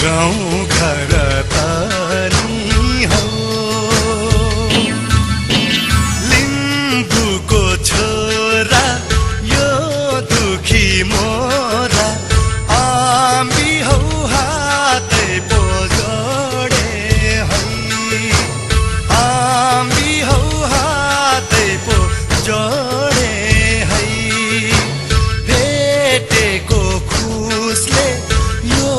गाउँ घर पनि हो लिम्बुको छोरा यो दुखी मोरा आमी हौ हातै पो जोडे है आमी हौ हातै पो जोडे है भेटेको खुसले यो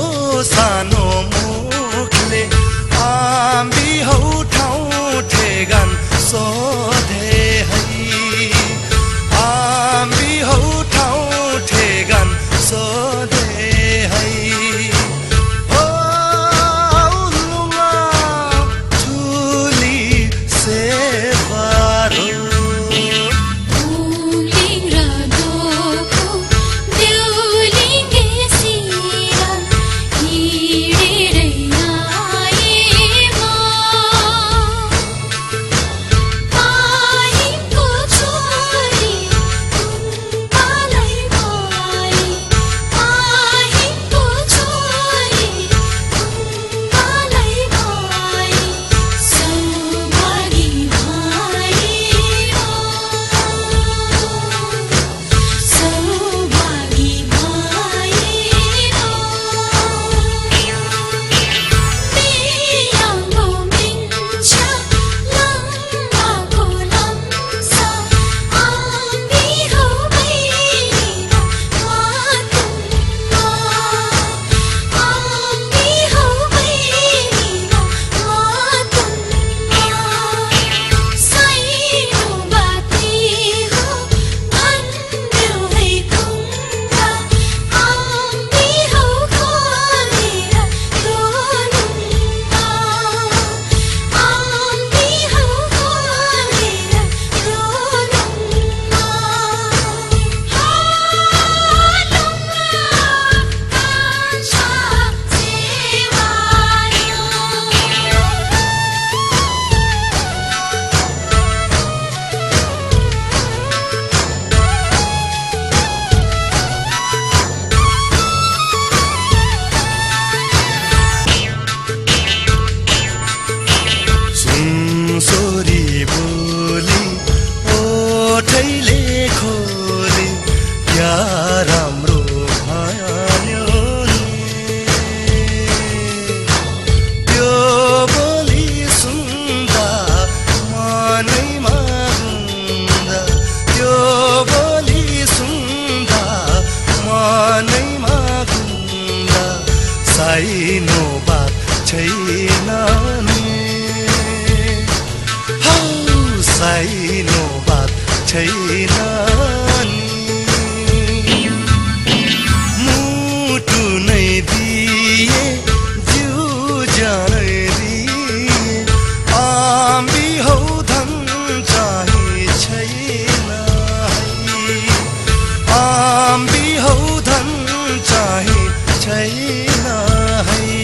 सानो मुखले आमी हौ ठाउँ ठेगान सोधे है आमी हौ ठाउँ ठेगान सोधे है ओ लुमा ठुली सेवारो सोरी बोली ओठैले खोली क्या राम्रो भयो नि त्यो बोली सुन्दा मनैमा गुन्दा त्यो बोली सुन्दा मनैमा गुन्दा साइनो बात छैन साइनो बात छैन मुटु नै दिए जिउ जानै दिए आमी हौ धन चाहिँ छैन है आमी हौ धन चाहिँ छैन है